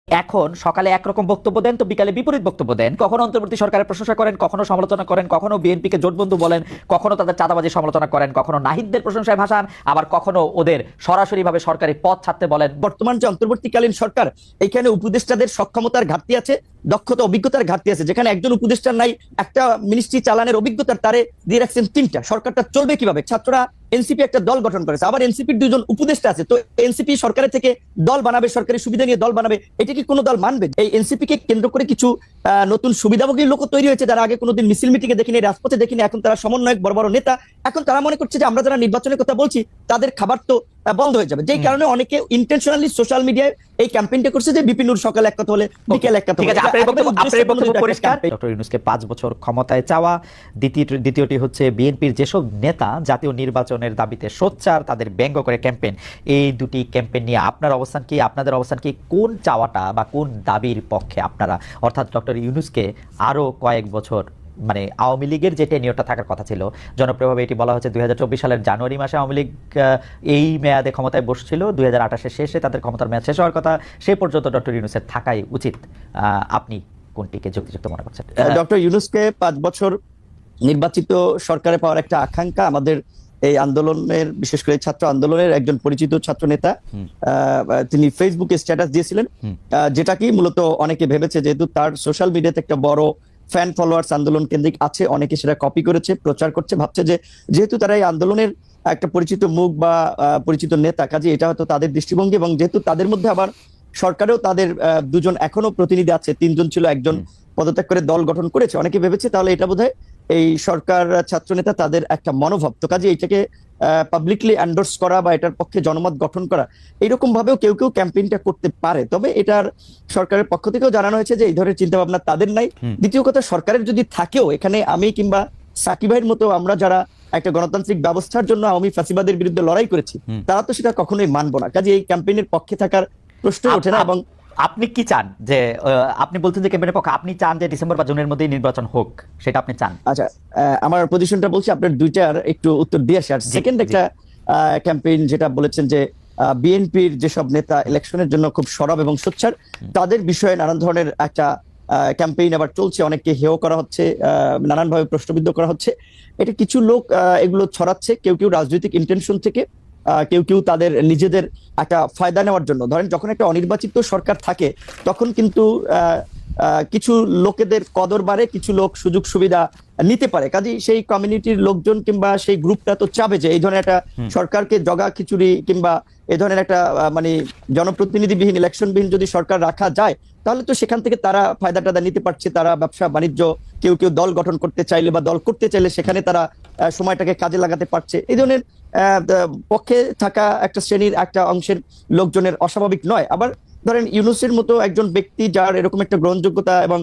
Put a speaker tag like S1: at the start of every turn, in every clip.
S1: এখন সকালে একরকম বক্তব্য দেন তো বিকালে বিপরীত বক্তব্য দেন, কখনো অন্তর্বর্তী সরকারের প্রশংসা করেন, কখনো সমালোচনা করেন, কখনো বিএনপিকে জোটবন্ধু বলেন, কখনো তাদের চাঁদাবাজি সমালোচনা করেন, কখনো নাহিদদের প্রশংসায় ভাসান, আবার কখনো ওদের সরাসরি ভাবে সরকারি পদ ছাড়তে বলেন।
S2: বর্তমান যে অন্তর্বর্তীকালীন সরকার, এইখানে উপদেষ্টাদের সক্ষমতার ঘাটতি আছে, দক্ষতা অভিজ্ঞতার ঘাটতি আছে। যেখানে একজন উপদেষ্টার নাই, একটা মিনিস্ট্রি চালানোর অভিজ্ঞতার তারে দিয়ে রাখছেন তিনটা, সরকারটা চলবে কিভাবে? ছাত্ররা এনসিপি একটা দল গঠন করেছে, আবার এনসিপির দুজন উপদেষ্টা আছে, তো এনসিপি সরকারের থেকে দল বানাবে, সরকারি সুবিধা নিয়ে দল বানাবে, এটা কি কোনো দল মানবে? এই এনসিপি কে কেন্দ্র করে কিছু নতুন সুবিধাভোগী লোক তৈরি হয়েছে, যারা আগে কোনোদিন মিছিল মিটিং এ দেখিনি, রাজপথে দেখিনি, এখন তারা সমন্বয়ক, বড় বড় নেতা। এখন তারা মনে করছে যে আমরা যারা নির্বাচনের কথা বলছি তাদের খাবার তো বন্ধ হয়ে যাবে, যেই কারণে অনেকে ইন্টেনশনালি সোশ্যাল মিডিয়ায় এই ক্যাম্পেইনটা করছে যে বিপিনুর সকালে এক কথা হলে বিকেলে এক কথা।
S1: ঠিক আছে, আপনার বক্তব্য পরিষ্কার। ডক্টর ইউনূসকে 5 বছর ক্ষমতায় চাওয়া, দ্বিতীয়টি হচ্ছে বিএনপির যেসব নেতা জাতীয় নির্বাচনের দাবিতে সোচ্চার, তাদের ব্যঙ্গ করে ক্যাম্পেইন, এই দুটি ক্যাম্পেইন নিয়ে আপনার অবস্থান কি, আপনাদের অবস্থান কি? কোন চাওয়াটা বা কোন দাবির পক্ষে আপনারা, অর্থাৎ ডক্টর ইউনূসকে আরো কয়েক বছর, মানে আওয়ামী লীগের যে টেনিয়রটা থাকার কথা ছিল, জনপ্রিয়ভাবে এটি বলা হচ্ছে 2024 সালের জানুয়ারি মাসে আওয়ামী লীগ এই মেয়াদে ক্ষমতায় বসছিল, 2028 শেষে তাদের ক্ষমতার মেয়াদ শেষ হওয়ার কথা, সে পর্যন্ত ডক্টর ইউনূসের থাকাই উচিত। আপনি কোনটিকে যুক্তিযুক্ত মনে করছেন?
S2: ডক্টর ইউনূসকে 5 বছর নির্বাচিত সরকারে পাওয়ার একটা আকাঙ্ক্ষা আমাদের এই আন্দোলনের, বিশেষ করে ছাত্র আন্দোলনের একজন পরিচিত ছাত্র নেতা তিনি ফেসবুকে স্ট্যাটাস দিয়েছিলেন, যেটা কি মূলত অনেকে ভেবেছে যেহেতু তার সোশ্যাল মিডিয়াতে একটা বড় ফ্যান ফলোয়ার্স আন্দোলন কেন্দ্রিক আছে, অনেকে সেটা কপি করেছে, প্রচার করছে, ভাবছে যে যেহেতু তারা এই আন্দোলনের একটা পরিচিত মুখ বা পরিচিত নেতা, কাজে এটা হয়তো তাদের দৃষ্টিভঙ্গি, এবং যেহেতু তাদের মধ্যে আবার সরকারেও তাদের দুজন এখনো প্রতিনিধি আছে, 3জন ছিল, একজন পদত্যাগ করে দল গঠন করেছে, অনেকে ভেবেছে তাহলে এটা বোধহয় এই সরকার ছাত্র নেতা তাদের একটা মনোভাব, তো কাজে এইটাকে পাবলিকলি এন্ডোর্স করা বা এটার পক্ষে জনমত গঠন করা, এইরকম ভাবেও কেউ কেউ ক্যাম্পেইনটা করতে পারে। তবে এটার সরকারের পক্ষ থেকেও জানানো হয়েছে যে এই ধরনের চিন্তা ভাবনা তাদের নাই। দ্বিতীয় কথা, সরকারের যদি থাকেও, এখানে আমি কিংবা সাকিব ভাইয়ের মতো আমরা যারা একটা গণতান্ত্রিক ব্যবস্থার জন্য আওয়ামী ফ্যাসিবাদের বিরুদ্ধে লড়াই করেছি, তারা তো সেটা কখনোই মানবো না, কাজে এই ক্যাম্পেইনের পক্ষে থাকার প্রশ্ন ওঠে না। এবং
S1: আপনি কি চান যে, আপনি বলছেন যে ক্যাম্পেইনের পক্ষে, আপনি চান যে ডিসেম্বর বা জুনের মধ্যেই নির্বাচন হোক, সেটা আপনি চান?
S2: আচ্ছা, আমার পজিশনটা বলছি, আপনার দুইটার একটু উত্তর দিয়ে আসি। আর সেকেন্ড একটা ক্যাম্পেইন যেটা বলেছেন যে বিএনপির যেসব নেতা ইলেকশনের জন্য খুব সরব এবং সোচ্চার, তাদের বিষয়ে নানান ধরনের একটা ক্যাম্পেইন আবার চলছে, অনেককে হেয় করা হচ্ছে, নানানভাবে প্রশ্নবিদ্ধ করা হচ্ছে। এটা কিছু লোক এগুলো ছড়াচ্ছে, কেউ কেউ রাজনৈতিক ইন্টেনশন থেকে, কেউ কেউ তাদের নিজেদের একটা ফায়দা নেওয়ার জন্য। ধরেন যখন একটা অনির্বাচিত সরকার থাকে তখন কিন্তু কিছু লোকেদের কদর বাড়ে, কিছু লোক সুযোগ সুবিধা নিতে পারে, কাজেই সেই কমিউনিটির লোকজন কিংবা সেই গ্রুপটা তো চাবে যে এই ধরনের একটা সরকারকে জগা খিচুড়ি কিংবা এই ধরনের একটা মানে জনপ্রতিনিধিবিহীন, ইলেকশনবিহীন যদি সরকার রাখা যায়, তাহলে তো সেখান থেকে তারা ফায়দাটা নিতে পারছে, তারা ব্যবসা বাণিজ্য, কেউ কেউ দল গঠন করতে চাইলে বা দল করতে চাইলে সেখানে তারা সময়টাকে কাজে লাগাতে পারছে। এই ধরনের পক্ষে থাকা একটা শ্রেণীর, একটা অংশের লোকজনের অস্বাভাবিক নয়। আবার ধরেন ইউনূসের মতো একজন ব্যক্তি যার এরকম একটা গ্রহণযোগ্যতা, এবং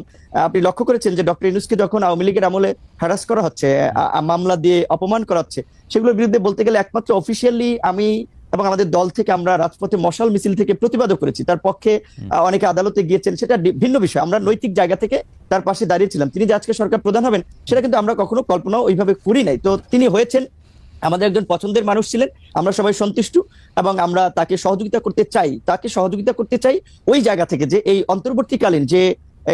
S2: আপনি লক্ষ্য করেছেন যে ডক্টর ইউনূসকে যখন আওয়ামী লীগের আমলে হ্যারাস করা হচ্ছে, মামলা দিয়ে অপমান করা হচ্ছে, সেগুলোর বিরুদ্ধে বলতে গেলে একমাত্র অফিসিয়ালি আমি এবং আমাদের দল থেকে আমরা রাজপথে মশাল মিছিল থেকে প্রতিবাদও করেছি, তার পক্ষে অনেকে আদালতে গিয়েছেন, সেটা ভিন্ন বিষয়। আমরা নৈতিক জায়গা থেকে তার পাশে দাঁড়িয়েছিলাম। তিনি যে আজকে সরকার প্রধান হবেন সেটা কিন্তু আমরা কখনো কল্পনা ওইভাবে করি নাই। তো তিনি হয়েছেন, আমাদের একজন পছন্দের মানুষ ছিলেন, আমরা সবাই সন্তুষ্ট, এবং আমরা তাকে সহযোগিতা করতে চাই ওই জায়গা থেকে যে এই অন্তর্বর্তীকালীন যে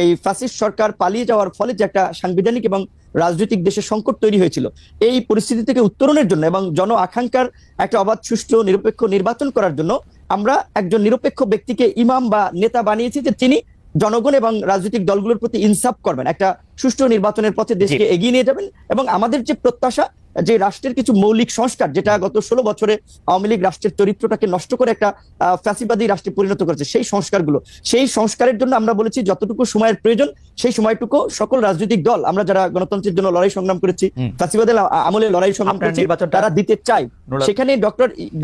S2: এই ফ্যাসিস্ট সরকার পালিয়ে যাওয়ার ফলে যে একটা সাংবিধানিক এবং রাজনৈতিক দেশের সংকট তৈরি হয়েছিল, এই পরিস্থিতি থেকে উত্তরণের জন্য এবং জন আকাঙ্ক্ষার একটা অবাধ, সুষ্ঠু, নিরপেক্ষ নির্বাচন করার জন্য আমরা একজন নিরপেক্ষ ব্যক্তিকে ইমাম বা নেতা বানিয়েছি, যে তিনি জনগণ এবং রাজনৈতিক দলগুলোর প্রতি ইনসাফ করবেন, একটা সুষ্ঠু নির্বাচনের পথে দেশকে এগিয়ে নিয়ে যাবেন। এবং আমাদের যে প্রত্যাশা, যে রাষ্ট্রের কিছু মৌলিক সংস্কার, যেটা গত 16 বছরে আওয়ামী লীগ রাষ্ট্রের চরিত্রটাকে নষ্ট করে একটা ফ্যাসিবাদী রাষ্ট্রে পরিণত করেছে, সেই সংস্কারের জন্য আমরা বলেছি যতটুকু সময়ের প্রয়োজন সেই সময়টুকু সকল রাজনৈতিক দল, আমরা যারা গণতন্ত্রের জন্য লড়াই সংগ্রাম করেছি, ফ্যাসিবাদের আমলে লড়াই সংগ্রাম করেছি, তারা দিতে চাই। সেখানে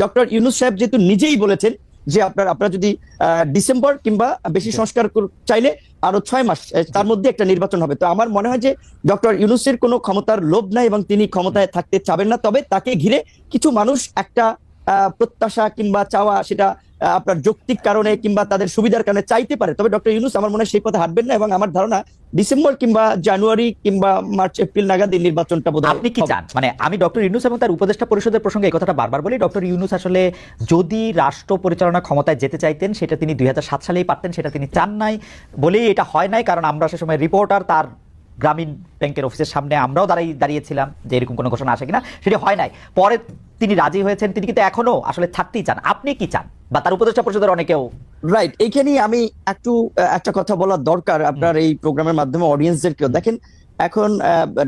S2: ডক্টর ইউনূস সাহেব যেহেতু নিজেই বলেছেন যে আপনারা যদি ডিসেম্বর কিংবা বেশি সংস্কার চাইলে আরো 6 মাস, তার মধ্যে একটা নির্বাচন হবে। তো আমার মনে হয় যে ডক্টর ইউনূসের কোনো ক্ষমতার লোভ নাই এবং তিনি ক্ষমতায় থাকতে চাবেন না। তবে তাকে ঘিরে কিছু মানুষ একটা প্রত্যাশা কিংবা চাওয়া, সেটা আপনার যৌক্তিক কারণে কিংবা তাদের সুবিধার কারণে চাইতে পারে, তবে ডক্টর ইউনূস আমার মনে হয় সেই পথে হাঁটবেন না, এবং আমার ধারণা ডিসেম্বর কিংবা জানুয়ারি কিংবা মার্চ এপ্রিল নাগাদ এই নির্বাচনটা বোধহয়
S1: আপনি কি চান? মানে আমি ডক্টর ইউনূস এবং তার উপদেষ্টা পরিষদের প্রসঙ্গে এই কথাটা বারবার বলি, ডক্টর ইউনূস আসলে যদি রাষ্ট্র পরিচালনা ক্ষমতায় যেতে চাইতেন সেটা তিনি 2007 সালেই পারতেন, সেটা তিনি চান নাই বলেই এটা হয় নাই। কারণ আমরা সে সময় রিপোর্টার তার গ্রামীণ ব্যাংকের অফিসের সামনে আমরাও দাঁড়িয়েছিলাম যে এরকম কোনো ঘোষণা আসে কিনা, সেটা হয় নাই। পরে তিনি রাজি হয়েছেন, তিনি কিন্তু এখনো আসলে থাকতেই চান। আপনি কি চান, বা তার উপদেষ্টা পরিষদের অনেকেও?
S2: রাইট, এইখানেই আমি একটা কথা বলা দরকার আপনার এই প্রোগ্রামের মাধ্যমে অডিয়েন্সদেরকেও। দেখেন, এখন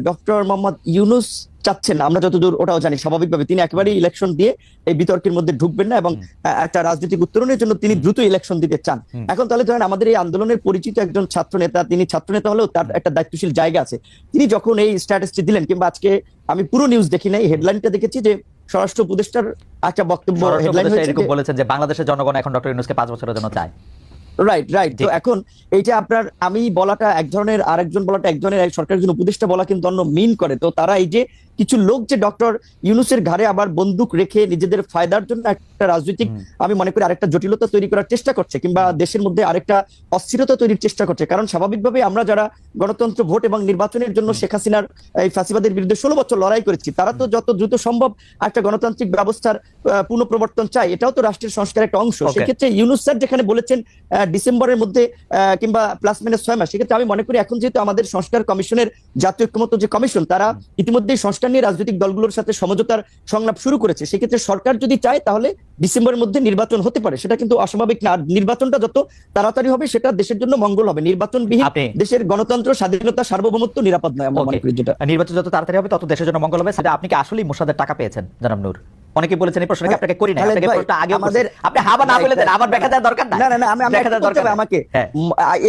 S2: ডক্টর মোহাম্মদ ইউনূস চাচ্ছেন, আমরা যতদূর ওটাও জানি স্বাভাবিকভাবে তিনি একেবারেই ইলেকশন দিয়ে এই বিতর্কের মধ্যে ঢুকবেন না, এবং একটা রাজনৈতিক উত্তরণের জন্য তিনি দ্রুত ইলেকশন দিতে চান। এখন তাহলে ধরেন আমাদের এই আন্দোলনের পরিচিত একজন ছাত্র নেতা, তিনি ছাত্র নেতা হলেও তার একটা দায়িত্বশীল জায়গা আছে, তিনি যখন এই স্ট্যাটাসটি দিলেন, কিংবা আজকে আমি পুরো নিউজ দেখি নাই, হেডলাইনটা দেখেছি যে স্বরাষ্ট্র উপদেষ্টার একটা বক্তব্য হেডলাইন
S1: এরকম বলেছেন যে বাংলাদেশের জনগণ এখন ডক্টর ইউনূসকে 5 বছরের জন্য চায়।
S2: রাইট। তো এখন এইটা আপনার আমি বলাটা এক ধরনের, আরেকজন বলাটা এক ধরনের, সরকারের জন্য উপদেষ্টা বলা কিন্তু অন্য মিন করে। তো তারা এই যে কিছু লোক যে ডক্টর ইউনূসের ঘাড়ে আবার বন্দুক রেখে নিজেদের ফায়দার জন্য একটা রাজনৈতিক, আমি মনে করি আরেকটা জটিলতা তৈরি করার চেষ্টা করছে, কিংবা দেশের মধ্যে আরেকটা অস্থিরতা তৈরির চেষ্টা করছে। কারণ স্বাভাবিকভাবে আমরা যারা গণতন্ত্র, ভোট এবং নির্বাচনের জন্য শেখ হাসিনার এই ফ্যাসিবাদের বিরুদ্ধে 16 বছর লড়াই করেছি, তারা তো যত দ্রুত সম্ভব একটা গণতান্ত্রিক ব্যবস্থার পুনঃপ্রবর্তন চাই, এটাও তো রাষ্ট্রের সংস্কারের একটা অংশ। সেক্ষেত্রে ইউনূস স্যার যেখানে বলেছেন ডিসেম্বরের মধ্যে কিংবা প্লাস মাইনাস 6 মাস, সেক্ষেত্রে আমি মনে করি এখন যেহেতু আমাদের সংস্কার কমিশনের জাতীয় ঐক্যমত্য যে কমিশন, তারা ইতিমধ্যেই সংস্কার নিয়ে রাজনৈতিক দলগুলোর সাথে সমঝোতার সংলাপ শুরু করেছে। সেক্ষেত্রে সরকার যদি চায় তাহলে ডিসেম্বরের মধ্যে নির্বাচন হতে পারে, সেটা কিন্তু অস্বাভাবিক না। নির্বাচনটা যত তাড়াতাড়ি হবে সেটা দেশের জন্য মঙ্গল হবে। নির্বাচনবিহীন দেশের গণতন্ত্র, স্বাধীনতা, সার্বভৌমত্ব নিরাপদ নয়, আমরা মনে করি। যেটা
S1: নির্বাচন যত তাড়াতাড়ি হবে তত দেশের জন্য মঙ্গল হবে। সেটা আপনি কি আসলেই মোসাদের টাকা পেয়েছেন জনাব নূর? অনেকে বলেছেন এই প্রশ্নটা আপনাকে করি না, আপনাকে প্রশ্নটা আগে আমাদের আপনি হাবা না বলে দেন, আমার ব্যাখ্যা দেওয়ার দরকার নাই।
S2: না আমি ব্যাখ্যা দেওয়ার দরকার আমাকে,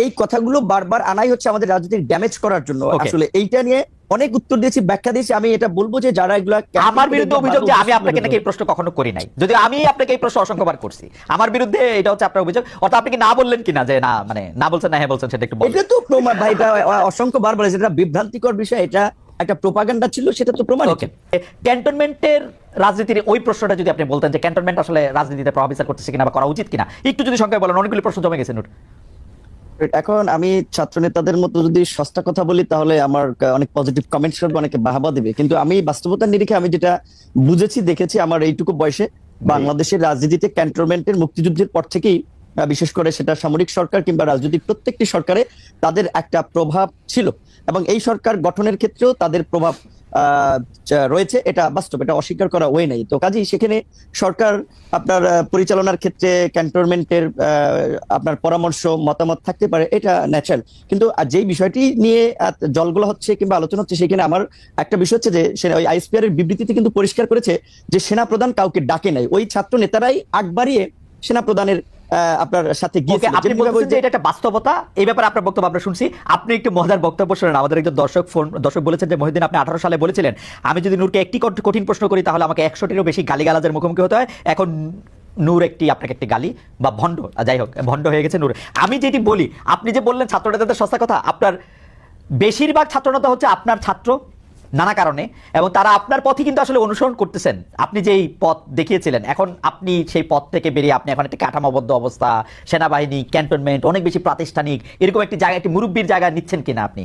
S2: এই কথাগুলো বারবার আনাই হচ্ছে আমাদের রাজনীতির ড্যামেজ করার জন্য। আসলে এইটা নিয়ে অনেক উত্তর দিয়েছি, ব্যাখ্যা দিয়েছি। আমি এটা বলবো যে যারা এগুলা,
S1: আমার বিরুদ্ধে অভিযোগ যে আমি আপনাকে নাকি এই প্রশ্ন কখনো করি নাই, যদি আমি আপনাকে এই প্রশ্ন অসংখ্যবার করছি, আমার বিরুদ্ধে এটা হচ্ছে আপনার অভিযোগ। অর্থাৎ আপনি কি না বললেন কিনা যে না, মানে না বলছেন না হ্যাঁ বলছেন, সেটা একটু বলুন।
S2: এটা তো প্রমাণ ভাই, এটা অসংখ্যবার বলেছে, এটা বিভ্রান্তিকর বিষয়, এটা একটা প্রোপাগান্ডা ছিল, সেটা তো প্রমাণ।
S1: ক্যান্টনমেন্টের রাজনীতির ওই প্রশ্নটা যদি আপনি বলতেন যে ক্যান্টনমেন্ট আসলে রাজনীতিতে প্রভাব বিস্তার করতেছে কিনা বা করা উচিত কিনা, একটু যদি সংখ্যায় বলেন, অনেকগুলো প্রশ্ন জমে গেছে নূর।
S2: এখন আমি ছাত্র নেতাদের মতো যদি সস্তা কথা বলি তাহলে আমার অনেক পজিটিভ কমেন্টস করবে, অনেকে বাহাবা দিবে, কিন্তু আমি বাস্তবতার নিরিখে আমি যেটা বুঝেছি, দেখেছি আমার এইটুকু বয়সে, বাংলাদেশের রাজনীতিতে ক্যান্টনমেন্টের মুক্তিযুদ্ধের পর থেকেই, বিশেষ করে সেটা সামরিক সরকার কিংবা রাজনৈতিক প্রত্যেকটি সরকারে তাদের একটা প্রভাব ছিল, এবং এই সরকার গঠনের ক্ষেত্রেও তাদের প্রভাব রয়েছে, এটা বাস্তব, এটা অস্বীকার করা ওয়ে নাই। তো কাজেই সেখানে সরকার আপনার পরিচালনার ক্ষেত্রে ক্যান্টনমেন্টের আপনার পরামর্শ, মতামত থাকতে পারে, এটা ন্যাচারাল। কিন্তু যেই বিষয়টি নিয়ে জলগুলো হচ্ছে কিংবা আলোচনা হচ্ছে, সেখানে আমার একটা বিষয় হচ্ছে যে ওই আইএসপিআর এর বিবৃতিতে কিন্তু পরিষ্কার করেছে যে সেনা প্রধান কাউকে ডাকে নাই, ওই ছাত্র নেতারাই আগ বাড়িয়ে সেনা প্রধানের আপনার সাথে গিয়েছিল।
S1: আপনি বলছেন যে এটা একটা বাস্তবতা, এই ব্যাপারে আপনার বক্তব্য আমরা শুনছি। আপনি একটু মজার বক্তব্য শুনেন। আমাদের একজন দর্শক বলেছেন যে মহিউদ্দিন, আপনি 18 সালে বলেছিলেন আমি যদি নূরকে একটি কঠিন প্রশ্ন করি তাহলে আমাকে 100টিরও বেশি গালিগালাজের মুখোমুখি হতে হয়। এখন নূর আপনাকে একটি গালি বা ভণ্ড, যাই হোক, ভণ্ড হয়ে গেছে নূর। আমি যেটি বলি, আপনি যে বললেন ছাত্র নেতাদের সস্তা কথা, আপনার বেশিরভাগ ছাত্রনেতা হচ্ছে আপনার ছাত্র নানা কারণে, এবং তারা আপনার পথই কিন্তু আসলে অনুসরণ করতেছেন। আপনি যেই পথ দেখিয়েছিলেন, এখন আপনি সেই পথ থেকে বেরিয়ে আপনি এখন একটা কাঠামোবদ্ধ অবস্থা, সেনাবাহিনী, ক্যান্টনমেন্ট, অনেক বেশি প্রাতিষ্ঠানিক, এরকম একটি জায়গা, একটি মুরব্বীর জায়গা নিচ্ছেন কিনা আপনি?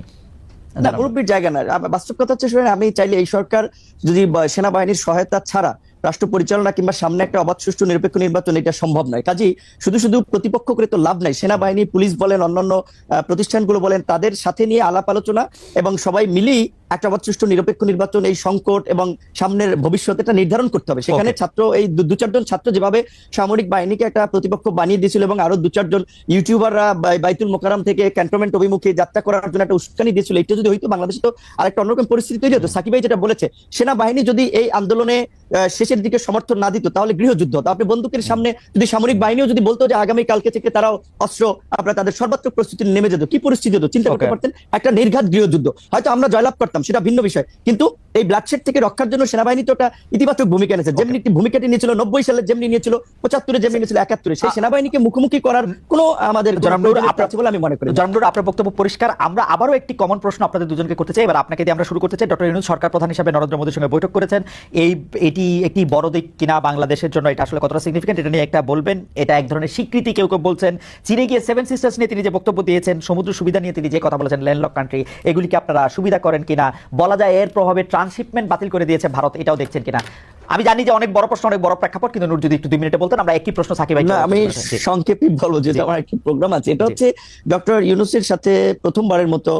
S2: না, মুরব্বীর জায়গা না। বাস্তব কথা হচ্ছে, আমি চাইলে এই সরকার যদি সেনাবাহিনীর সহায়তা ছাড়া রাষ্ট্র পরিচালনা কিংবা সামনে একটা অবাধ, সুষ্ঠু, নিরপেক্ষ নির্বাচন, এটা সম্ভব নয়। কাজেই শুধু প্রতিপক্ষ করে তো লাভ নাই। সেনাবাহিনী, পুলিশ বলেন, অন্যান্য প্রতিষ্ঠানগুলো বলেন, তাদের সাথে নিয়ে আলাপ আলোচনা এবং সবাই মিলেই একটা অবাধ, সুষ্ঠু, নিরপেক্ষ নির্বাচন, এই সংকট এবং সামনের ভবিষ্যৎ এটা নির্ধারণ করতে হবে। সেখানে ছাত্র, এই 2-4 জন ছাত্র যেভাবে সামরিক বাহিনীকে একটা প্রতিপক্ষ বানিয়ে দিয়েছিল, এবং আরো 2-4 জন ইউটিউবাররা বাইতুল মোকাররম থেকে ক্যান্টনমেন্ট অভিমুখে যাত্রা করার জন্য একটা উস্কানি দিয়েছিল, এটা যদি হইতো বাংলাদেশে তো আরেকটা অন্যরকম পরিস্থিতি তৈরি হতো। সাকিব ভাই যেটা বলেছে, সেনাবাহিনী যদি এই আন্দোলনে শেষের দিকে সমর্থন না দিত তাহলে গৃহযুদ্ধ হতো। আপনি বন্দুকের সামনে যদি সামরিক বাহিনীও যদি বলতো যে আগামী কালকে থেকে তারাও অস্ত্র, আপনার তাদের সর্বাত্মক প্রস্তুতি নেমে যেত, কি পরিস্থিতি হতো চিন্তা করতে পারতেন? একটা নির্ঘাত গৃহযুদ্ধ। হয়তো আমরা জয়লাভ করতাম পারতাম, সেটা ভিন্ন বিষয়। কিন্তু এই ব্লাডশেড থেকে রক্ষার জন্য সেনাবাহিনী তো একটা ইতিবাচক ভূমিকা নিয়েছে, যেমনি একটি ভূমিকাটি নিয়েছিল 90 সালে, যেমনি নিয়েছিল 75-এ, যেমনি নিয়েছিল 71-এ। সেই সেনাবাহিনীকে মুখোমুখি করার কোনো আমাদের আছে বলে আমি মনে করি।
S1: জনাব নূর, আপনার বক্তব্য পরিষ্কার। আমরা আবারও একটি কমন প্রশ্ন আপনাদের দুজনকে করতে চাই। এবার আপনাকে দিয়ে আমরা শুরু করতে চাই। ডক্টর ইউনূস সরকার প্রধান হিসেবে নরেন্দ্র মোদীর সঙ্গে বৈঠক করেছেন। এটি একটি বড় দিক কিনা বাংলাদেশের জন্য, এটা আসলে কতটা সিগনিফিকেন্ট, এটা নিয়ে একটা বলবেন। এটা এক ধরনের স্বীকৃতি, কেউ কেউ বলছেন। চীনে গিয়ে 7 সিস্টার্স নিয়ে তিনি যে বক্তব্য দিয়েছেন, সমুদ্র সুবিধা নিয়ে তিনি যে কথা বলেছেন, ল্যান্ডলক কান্ট্রি, এগুলিকে আপনারা সুবিধা করেন কিনা? বলা যায় এর প্রভাবে ট্রান্সশিপমেন্ট বাতিল করে দিয়েছে ভারত, এটাও দেখছেন কিনা? আমি জানি যে অনেক বড় প্রশ্ন, অনেক বড় প্রেক্ষাপট, কিন্তু নূর যদি একটু 2 মিনিটে বলতেন। আমরা একই প্রশ্ন সাকিব ভাই।
S2: না, আমি সংক্ষেপে বলবো, যেটা আমার একটি প্রোগ্রাম আছে। এটা হচ্ছে ডক্টর ইউনূসের সাথে প্রথমবারের মতো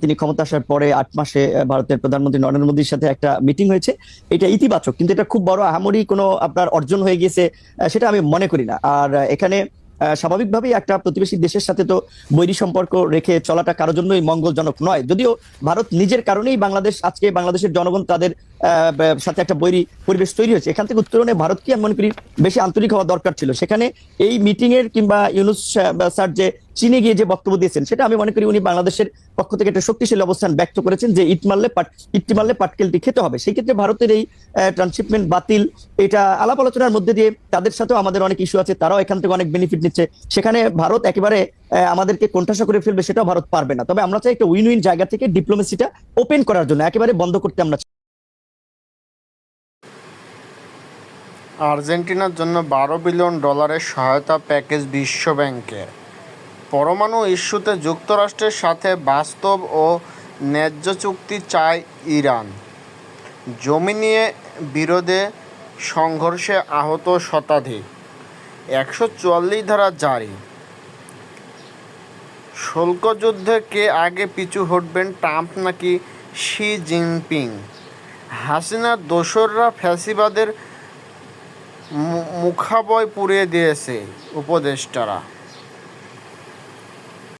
S2: তিনি ক্ষমতা আসার পরে 8 মাসে ভারতের প্রধানমন্ত্রী নরেন্দ্র মোদীর সাথে একটা মিটিং হয়েছে। এটা ইতিবাচক, কিন্তু এটা খুব বড় আহামরি কোনো আপনার অর্জন হয়ে গেছে সেটা আমি মনে করি না। আর এখানে স্বাভাবিকভাবেই একটা প্রতিবেশী দেশের সাথে তো বৈরী সম্পর্ক রেখে চলাটা কারোর জন্যই মঙ্গলজনক নয়। যদিও ভারত নিজের কারণেই আজকে বাংলাদেশের জনগণ তাদের সাথে একটা বৈরী পরিবেশ তৈরি হয়েছে। এখান থেকে উত্তরণে ভারতকে আমি মনে করি বেশি আন্তরিক হওয়া দরকার ছিল। সেখানে এই মিটিং এর কিংবা ইউনূস স্যার যে চীনে গিয়ে যে বক্তব্য দিয়েছেন, সেটা আমি মনে করি উনি বাংলাদেশের পক্ষ থেকে একটা শক্তিশালী অবস্থান ব্যক্ত করেছেন যে ইটটি মারলে পাটকেলটি খেতে হবে। সেই ক্ষেত্রে ভারতের এই ট্রান্সশিপমেন্ট বাতিল, এটা আলাপ আলোচনার মধ্যে দিয়ে তাদের সাথেও আমাদের অনেক ইস্যু আছে, তারাও এখান থেকে অনেক বেনিফিট নিচ্ছে। সেখানে ভারত একেবারে আমাদেরকে কোণঠাসা করে ফেলবে সেটাও ভারত পারবে না। তবে আমরা চাই একটা উইন উইন জায়গা থেকে ডিপ্লোমেসিটা ওপেন করার জন্য, একেবারে বন্ধ করতে আমরা।
S3: আর্জেন্টিনার জন্য $12 বিলিয়ন সহায়তা প্যাকেজ বিশ্ব ব্যাংকের। পরমাণু ইস্যুতে যুক্তরাষ্ট্রের সাথে বাস্তব ও ন্যায্য চুক্তি চায় ইরান। জমি নিয়ে বিরোধে সংঘর্ষে আহত শতাধিক। 144 ধারা জারি। শুল্ক যুদ্ধে কে আগে পিছু হটবেন, ট্রাম্প নাকি শি জিনপিং? হাসিনার দোসররা ফ্যাসিবাদের মুখাবয় পুড়িয়ে দিয়েছে উপদেষ্টারা।